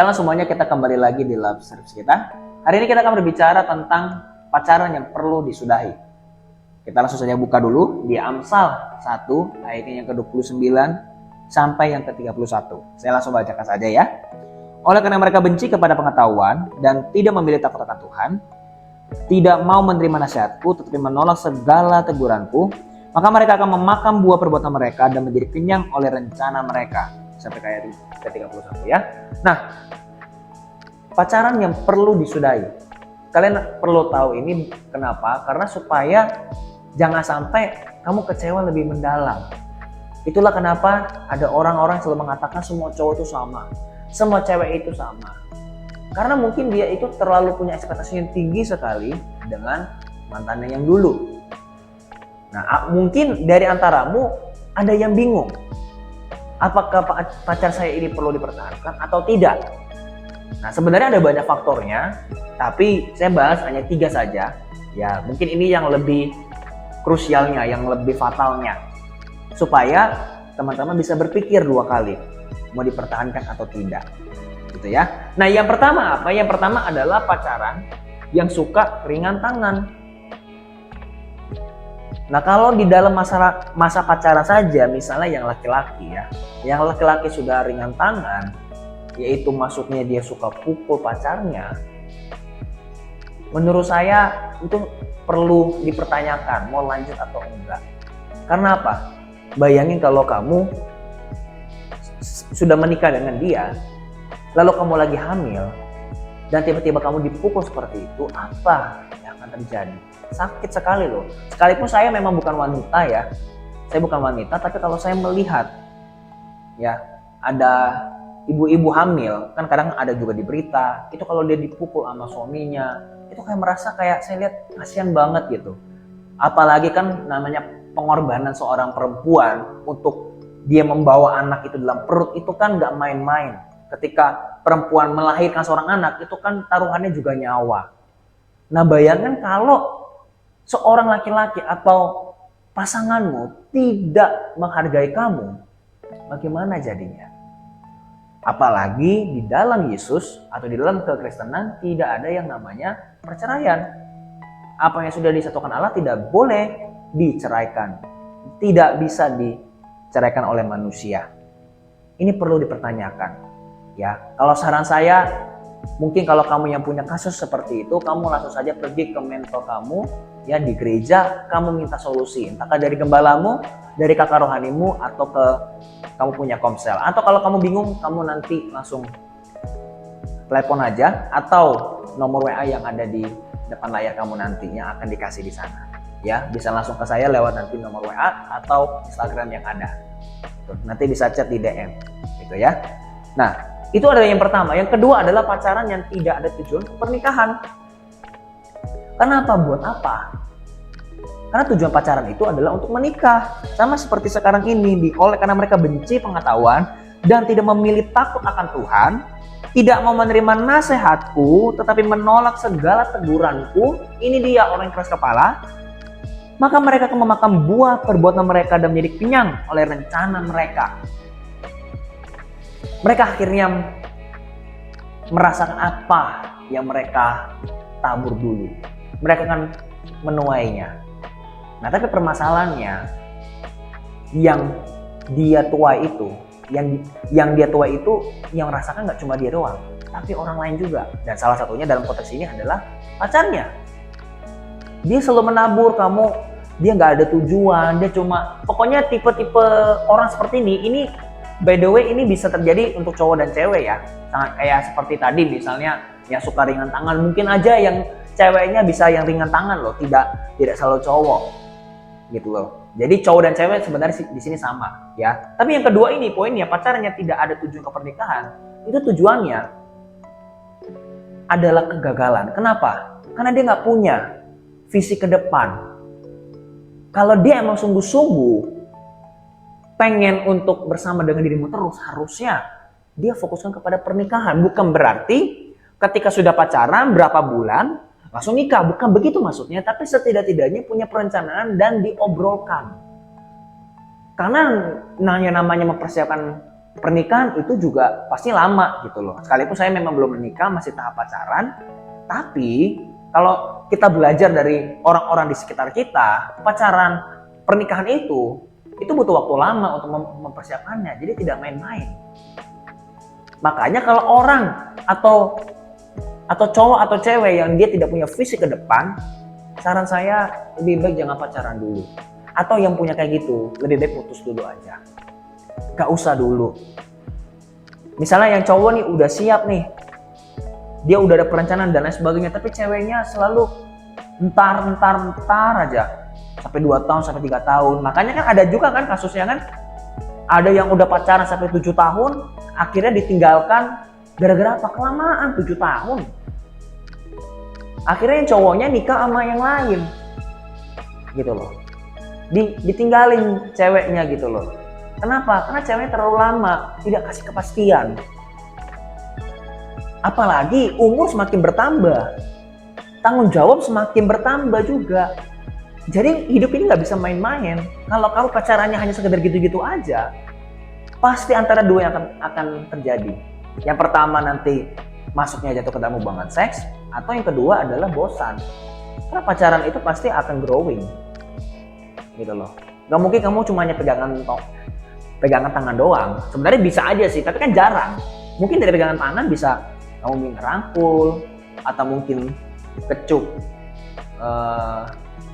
Shalom semuanya, kita kembali lagi di Love Service kita. Hari ini kita akan berbicara tentang pacaran yang perlu disudahi. Kita langsung saja buka dulu di Amsal 1 ayatnya yang ke-29 sampai yang ke-31. Saya langsung bacakan saja ya. Oleh karena mereka benci kepada pengetahuan dan tidak memilih takut akan Tuhan, tidak mau menerima nasihatku tetapi menolak segala teguranku, maka mereka akan memakan buah perbuatan mereka dan menjadi kenyang oleh rencana mereka. Sampai kayak ke-31 ya. Nah, pacaran yang perlu disudahi. Kalian perlu tahu ini kenapa? Karena supaya jangan sampai kamu kecewa lebih mendalam. Itulah kenapa ada orang-orang yang selalu mengatakan semua cowok itu sama, semua cewek itu sama. Karena mungkin dia itu terlalu punya ekspektasi yang tinggi sekali dengan mantannya yang dulu. Nah, mungkin dari antaramu ada yang bingung. Apakah pacar saya ini perlu dipertahankan atau tidak? Nah, sebenarnya ada banyak faktornya, tapi saya bahas hanya 3 saja. Ya, mungkin ini yang lebih krusialnya, yang lebih fatalnya. Supaya teman-teman bisa berpikir 2 kali mau dipertahankan atau tidak. Gitu ya. Nah, yang pertama apa? Yang pertama adalah pacaran yang suka ringan tangan. Nah, kalau di dalam masa pacaran saja, misalnya yang laki-laki ya, yang laki-laki sudah ringan tangan, yaitu maksudnya dia suka pukul pacarnya, menurut saya itu perlu dipertanyakan mau lanjut atau enggak. Karena apa? Bayangin kalau kamu sudah menikah dengan dia, lalu kamu lagi hamil, dan tiba-tiba kamu dipukul seperti itu, apa yang akan terjadi? Sakit sekali loh. Sekalipun saya memang bukan wanita ya, saya bukan wanita, tapi kalau saya melihat ya ada ibu-ibu hamil, kan kadang ada juga di berita, itu kalau dia dipukul sama suaminya, itu kayak merasa kayak saya lihat kasihan banget gitu. Apalagi kan namanya pengorbanan seorang perempuan untuk dia membawa anak itu dalam perut, itu kan gak main-main. Ketika perempuan melahirkan seorang anak, itu kan taruhannya juga nyawa. Nah, bayangkan kalau seorang laki-laki atau pasanganmu tidak menghargai kamu, bagaimana jadinya? Apalagi di dalam Yesus atau di dalam kekristenan tidak ada yang namanya perceraian. Apa yang sudah disatukan Allah tidak boleh diceraikan. Tidak bisa diceraikan oleh manusia. Ini perlu dipertanyakan. Ya, kalau saran saya, mungkin kalau kamu yang punya kasus seperti itu, kamu langsung saja pergi ke mentor kamu ya di gereja, kamu minta solusi. Entahkah dari gembalamu, dari kakak rohanimu, atau ke kamu punya komsel. Atau kalau kamu bingung, kamu nanti langsung telepon aja, atau nomor WA yang ada di depan layar kamu nanti yang akan dikasih di sana. Ya, bisa langsung ke saya lewat nanti nomor WA atau Instagram yang ada. Nanti bisa chat di DM, gitu ya. Nah, itu adalah yang pertama. Yang kedua adalah pacaran yang tidak ada tujuan pernikahan. Kenapa? Buat apa? Karena tujuan pacaran itu adalah untuk menikah. Sama seperti sekarang ini, oleh karena mereka benci pengetahuan dan tidak memilih takut akan Tuhan, tidak mau menerima nasihatku, tetapi menolak segala teguranku, ini dia orang yang keras kepala, maka mereka akan memakan buah perbuatan mereka dan menjadi kenyang oleh rencana mereka. Mereka akhirnya merasakan apa yang mereka tabur dulu. Mereka akan menuainya. Nah, tapi permasalahannya yang dia tuai itu, yang dia tuai itu yang merasakan nggak cuma dia doang, tapi orang lain juga. Dan salah satunya dalam konteks ini adalah pacarnya. Dia selalu menabur kamu, dia nggak ada tujuan, dia cuma pokoknya tipe-tipe orang seperti ini by the way ini bisa terjadi untuk cowok dan cewek ya. Sangat kayak seperti tadi misalnya yang suka ringan tangan, mungkin aja yang ceweknya bisa yang ringan tangan loh, tidak selalu cowok gitu loh. Jadi cowok dan cewek sebenarnya di sini sama ya. Tapi yang kedua ini poinnya, pacarnya tidak ada tujuan ke pernikahan. Itu tujuannya adalah kegagalan. Kenapa? Karena dia nggak punya visi ke depan. Kalau dia emang sungguh-sungguh pengen untuk bersama dengan dirimu terus, harusnya dia fokuskan kepada pernikahan. Bukan berarti ketika sudah pacaran berapa bulan langsung nikah, bukan begitu maksudnya, tapi setidak-tidaknya punya perencanaan dan diobrolkan. Karena namanya mempersiapkan pernikahan itu juga pasti lama gitu loh. Sekalipun saya memang belum menikah, masih tahap pacaran, tapi kalau kita belajar dari orang-orang di sekitar kita, pacaran, pernikahan itu butuh waktu lama untuk mempersiapkannya, jadi tidak main-main. Makanya kalau orang atau cowok atau cewek yang dia tidak punya visi ke depan, saran saya lebih baik jangan pacaran dulu. Atau yang punya kayak gitu, lebih baik putus dulu aja. Gak usah dulu. Misalnya yang cowok nih udah siap nih, dia udah ada perencanaan dan lain sebagainya, tapi ceweknya selalu entar aja. Sampai 2 tahun, sampai 3 tahun. Makanya kan ada juga kan kasusnya kan, ada yang udah pacaran sampai 7 tahun, akhirnya ditinggalkan gara-gara apa? Kelamaan 7 tahun. Akhirnya yang cowoknya nikah sama yang lain. Gitu loh. Ditinggalin ceweknya gitu loh. Kenapa? Karena ceweknya terlalu lama, tidak kasih kepastian. Apalagi umur semakin bertambah, tanggung jawab semakin bertambah juga. Jadi hidup ini nggak bisa main-main. Kalau kamu pacarannya hanya sekedar gitu-gitu aja, pasti antara dua yang akan terjadi. Yang pertama nanti masuknya jatuh ke dalam hubungan seks, atau yang kedua adalah bosan. Karena pacaran itu pasti akan growing, gitu loh. Gak mungkin kamu cuma hanya pegangan tangan doang. Sebenarnya bisa aja sih, tapi kan jarang. Mungkin dari pegangan tangan bisa kamu rangkul, atau mungkin kecup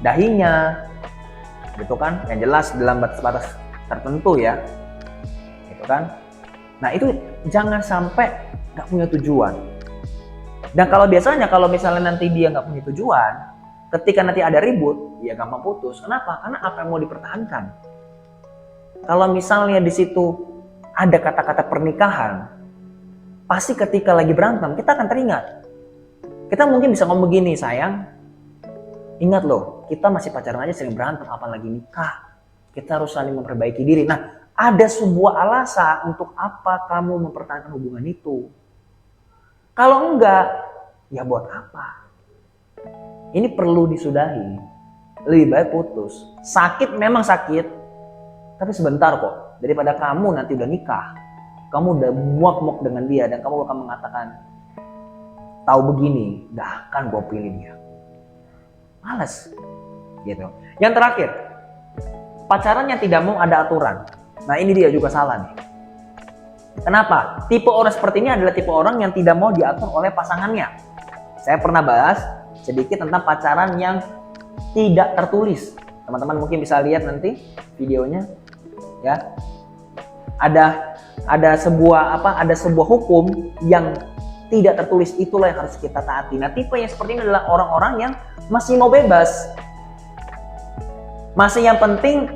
dahinya, gitu kan? Yang jelas dalam batas-batas tertentu ya, gitu kan? Nah itu jangan sampai nggak punya tujuan. Dan kalau biasanya kalau misalnya nanti dia nggak punya tujuan, ketika nanti ada ribut, ya gampang putus. Kenapa? Karena apa yang mau dipertahankan. Kalau misalnya di situ ada kata-kata pernikahan, pasti ketika lagi berantem kita akan teringat. Kita mungkin bisa ngomong begini, sayang, ingat loh, kita masih pacaran aja sering berantem, apalagi nikah. Kita harus saling memperbaiki diri. Nah, ada sebuah alasan untuk apa kamu mempertahankan hubungan itu. Kalau enggak, ya buat apa? Ini perlu disudahi. Lebih baik putus. Sakit memang sakit, tapi sebentar kok. Daripada kamu nanti udah nikah, kamu udah muak-muak dengan dia, dan kamu akan mengatakan, tahu begini, dah kan gue pilih dia. Males. Gitu. Yang terakhir, pacaran yang tidak mau ada aturan. Nah ini dia juga salah nih. Kenapa? Tipe orang seperti ini adalah tipe orang yang tidak mau diatur oleh pasangannya. Saya pernah bahas sedikit tentang pacaran yang tidak tertulis. Teman-teman mungkin bisa lihat nanti videonya, ya. Ada sebuah hukum yang tidak tertulis, itulah yang harus kita taati. Nah tipe yang seperti ini adalah orang-orang yang masih mau bebas. Masih yang penting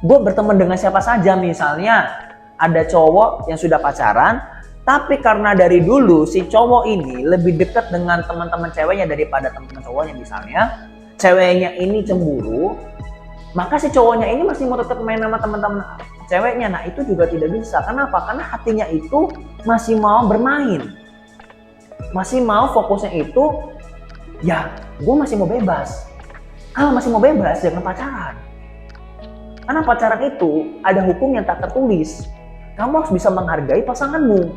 gue berteman dengan siapa saja. Misalnya ada cowok yang sudah pacaran, tapi karena dari dulu si cowok ini lebih dekat dengan teman-teman ceweknya daripada teman-teman cowoknya, misalnya ceweknya ini cemburu, maka si cowoknya ini masih mau tetap main sama teman-teman ceweknya. Nah itu juga tidak bisa. Kenapa? Karena hatinya itu masih mau bermain, masih mau fokusnya itu, ya gue masih mau bebas. Kalau masih mau bebas, jangan pacaran. Karena pacaran itu ada hukum yang tak tertulis. Kamu harus bisa menghargai pasanganmu.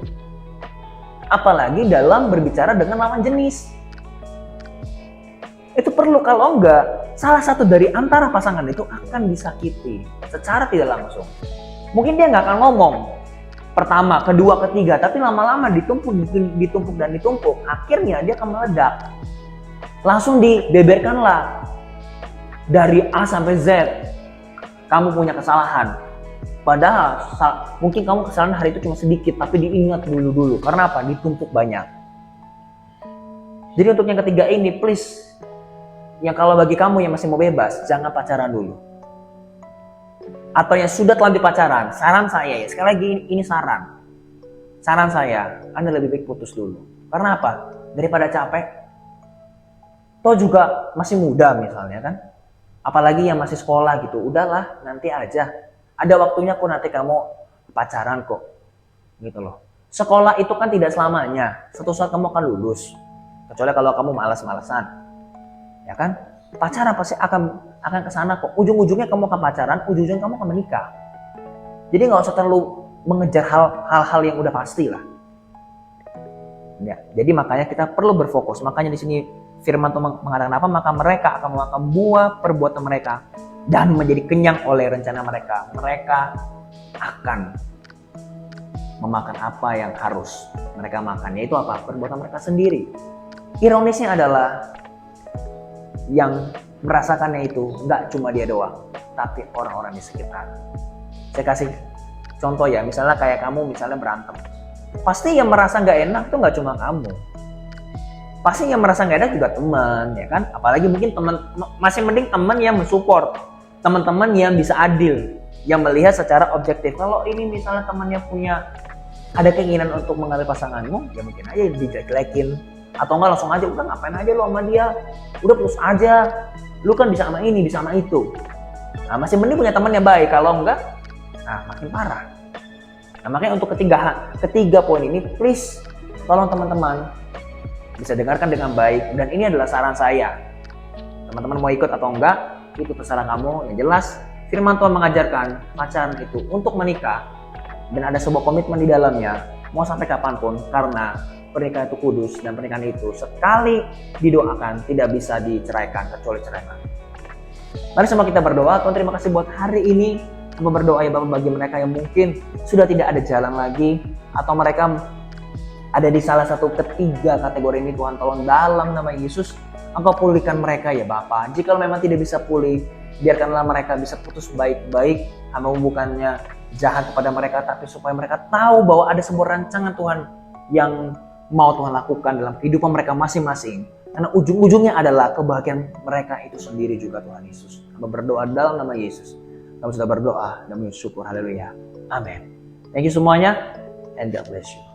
Apalagi dalam berbicara dengan lawan jenis. Itu perlu, kalau enggak, salah satu dari antara pasangan itu akan disakiti secara tidak langsung. Mungkin dia nggak akan ngomong pertama, kedua, ketiga, tapi lama-lama ditumpuk. Akhirnya dia akan meledak. Langsung dibeberkanlah dari A sampai Z. Kamu punya kesalahan. Padahal mungkin kamu kesalahan hari itu cuma sedikit, tapi diingat dulu. Karena apa? Ditumpuk banyak. Jadi untuk yang ketiga ini, please, yang kalau bagi kamu yang masih mau bebas, jangan pacaran dulu. Atau yang sudah terlanjur pacaran, saran saya ya, sekali lagi ini saran. Saran saya, Anda lebih baik putus dulu. Karena apa? Daripada capek. Toh juga masih muda misalnya kan. Apalagi yang masih sekolah gitu, udahlah nanti aja. Ada waktunya kok, nanti kamu pacaran kok, gitu loh. Sekolah itu kan tidak selamanya. Suatu saat kamu akan lulus, kecuali kalau kamu malas-malasan, ya kan? Pacaran pasti akan kesana kok. Ujung-ujungnya kamu akan pacaran, ujung-ujungnya kamu akan menikah. Jadi nggak usah terlalu mengejar hal-hal yang udah pasti lah. Ya, jadi makanya kita perlu berfokus. Makanya di sini firman Tuhan mengatakan apa? Maka mereka akan memakan buah perbuatan mereka dan menjadi kenyang oleh rencana mereka. Mereka akan memakan apa yang harus mereka makan, yaitu apa? Perbuatan mereka sendiri. Ironisnya adalah yang merasakannya itu nggak cuma dia doang, tapi orang-orang di sekitar. Saya kasih contoh ya, misalnya kayak kamu misalnya berantem. Pasti yang merasa nggak enak tuh nggak cuma kamu. Pasti yang merasa nggak enak juga teman, ya kan? Apalagi mungkin teman, masih mending teman yang mensupport, teman-teman yang bisa adil, yang melihat secara objektif. Kalau ini misalnya temannya punya ada keinginan untuk mengambil pasanganmu, ya mungkin aja dijelek-jelekin, atau enggak langsung aja udah ngapain aja lo sama dia, udah putus aja, lu kan bisa sama ini, bisa sama itu. Nah, masih mending punya teman yang baik. Kalau enggak, nah makin parah. Nah, makanya untuk ketiga poin ini, please tolong teman-teman bisa dengarkan dengan baik, dan ini adalah saran saya. Teman-teman mau ikut atau enggak, itu terserah kamu. Yang jelas firman Tuhan mengajarkan pacaran itu untuk menikah dan ada sebuah komitmen di dalamnya, mau sampai kapanpun, karena pernikahan itu kudus dan pernikahan itu sekali didoakan tidak bisa diceraikan kecuali cerai. Mari sama kita berdoa. Tuhan, terima kasih buat hari ini. Hamba berdoa ya Bapak, bagi mereka yang mungkin sudah tidak ada jalan lagi, atau mereka ada di salah satu ketiga kategori ini, Tuhan tolong dalam nama Yesus Engkau pulihkan mereka ya Bapak. Jika memang tidak bisa pulih, biarkanlah mereka bisa putus baik-baik. Hamba bukannya jahat kepada mereka, tapi supaya mereka tahu bahwa ada sebuah rancangan Tuhan yang mau Tuhan lakukan dalam kehidupan mereka masing-masing. Karena ujung-ujungnya adalah kebahagiaan mereka itu sendiri juga, Tuhan Yesus. Hamba berdoa dalam nama Yesus. Kami sudah berdoa dan bersyukur. Haleluya. Amin. Thank you semuanya, and God bless you.